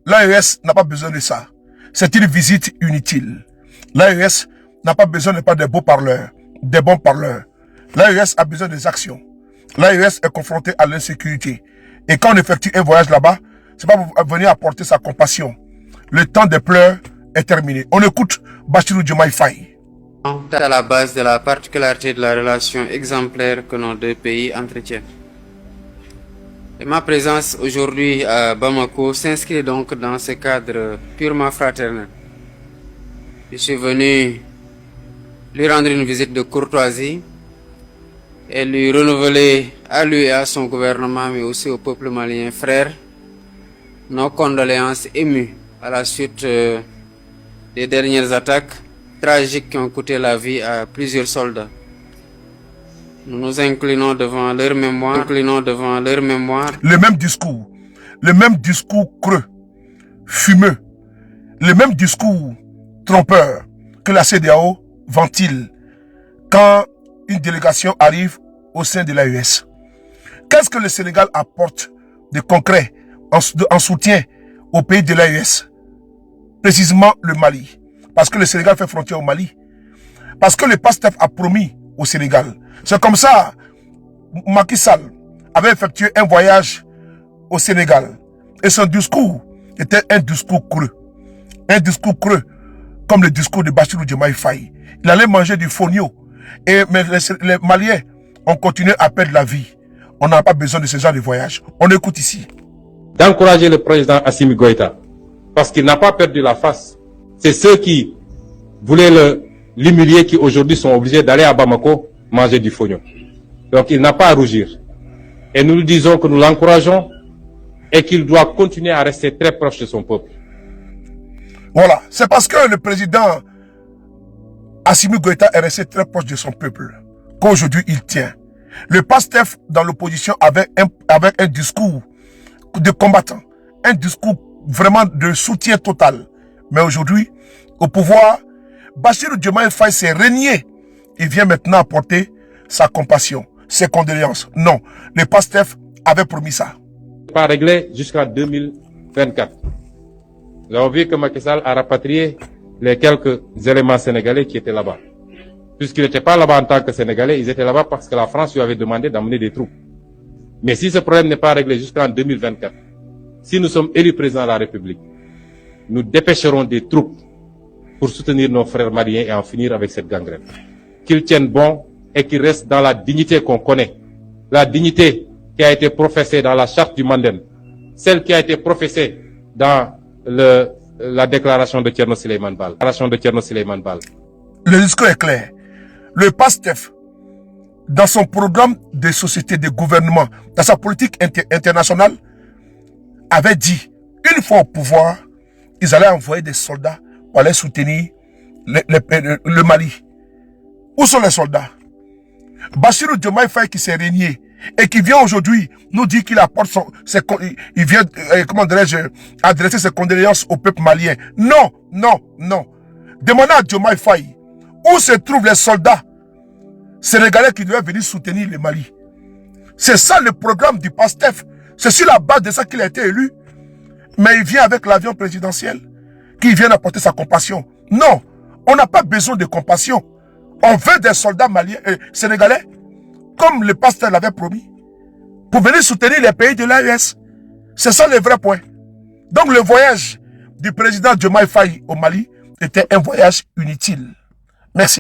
L'AES n'a pas besoin de ça. C'est une visite inutile. L'AES n'a pas besoin de pas des beaux parleurs, des bons parleurs. L'AES a besoin des actions. L'AES est confronté à l'insécurité. Et quand on effectue un voyage là-bas, c'est pas pour venir apporter sa compassion. Le temps des pleurs est terminé. On écoute Bassirou Diomaye Faye. À la base de la particularité de la relation exemplaire que nos deux pays entretiennent. Et ma présence aujourd'hui à Bamako s'inscrit donc dans ce cadre purement fraternel. Je suis venu lui rendre une visite de courtoisie et lui renouveler à lui et à son gouvernement, mais aussi au peuple malien frère, nos condoléances émues à la suite des dernières attaques tragiques qui ont coûté la vie à plusieurs soldats. Nous nous inclinons devant leur mémoire, Le même discours creux, fumeux, le même discours trompeur que la CEDEAO ventile quand une délégation arrive au sein de l'AES. Qu'est-ce que le Sénégal apporte de concret en soutien au pays de l'AES? Précisément le Mali. Parce que le Sénégal fait frontière au Mali. Parce que le PASTEF a promis au Sénégal. C'est comme ça, Macky Sall avait effectué un voyage au Sénégal. Et son discours était un discours creux. Un discours creux, comme le discours de Bassirou Diomaye Faye. Il allait manger du fonio. Mais les Maliens ont continué à perdre la vie. On n'a pas besoin de ce genre de voyage. On écoute ici. D'encourager le président Assimi Goïta, parce qu'il n'a pas perdu la face. C'est ceux qui voulaient l'humilier qui aujourd'hui sont obligés d'aller à Bamako manger du fognon. Donc il n'a pas à rougir. Et nous lui disons que nous l'encourageons et qu'il doit continuer à rester très proche de son peuple. Voilà, c'est parce que le président Assimi Goïta est resté très proche de son peuple qu'aujourd'hui il tient. Le PASTEF dans l'opposition avait un discours de combattant, un discours vraiment de soutien total. Mais aujourd'hui, au pouvoir, Bassirou Diomaye Faye s'est régné. Il vient maintenant apporter sa compassion, ses condoléances. Non, le PASTEF avait promis ça. Pas réglé jusqu'en 2024. Nous avons vu que Macky Sall a rapatrié les quelques éléments sénégalais qui étaient là-bas. Puisqu'ils n'étaient pas là-bas en tant que Sénégalais, ils étaient là-bas parce que la France lui avait demandé d'amener des troupes. Mais si ce problème n'est pas réglé jusqu'en 2024, si nous sommes élus président de la République, nous dépêcherons des troupes pour soutenir nos frères maliens et en finir avec cette gangrène. Qu'ils tiennent bon et qu'ils restent dans la dignité qu'on connaît. La dignité qui a été professée dans la charte du Mandem. Celle qui a été professée dans la déclaration de Thierno Souleymane Baal. Le discours est clair. Le PASTEF, dans son programme de société, de gouvernement, dans sa politique internationale, avait dit, une fois au pouvoir, ils allaient envoyer des soldats pour aller soutenir le Mali. Où sont les soldats? Bassirou Diomaye Faye qui s'est régné et qui vient aujourd'hui nous dire qu'il apporte il vient, comment dirais-je, adresser ses condoléances au peuple malien. Non, non, non. Demandez à Diomaye Faye où se trouvent les soldats sénégalais qui devaient venir soutenir le Mali. C'est ça le programme du PASTEF. C'est sur la base de ça qu'il a été élu. Mais il vient avec l'avion présidentiel qui vient apporter sa compassion. Non, on n'a pas besoin de compassion. On veut des soldats maliens, sénégalais, comme le pasteur l'avait promis, pour venir soutenir les pays de l'AES. C'est ça le vrai point. Donc le voyage du président Diomaye Faye au Mali était un voyage inutile. Merci.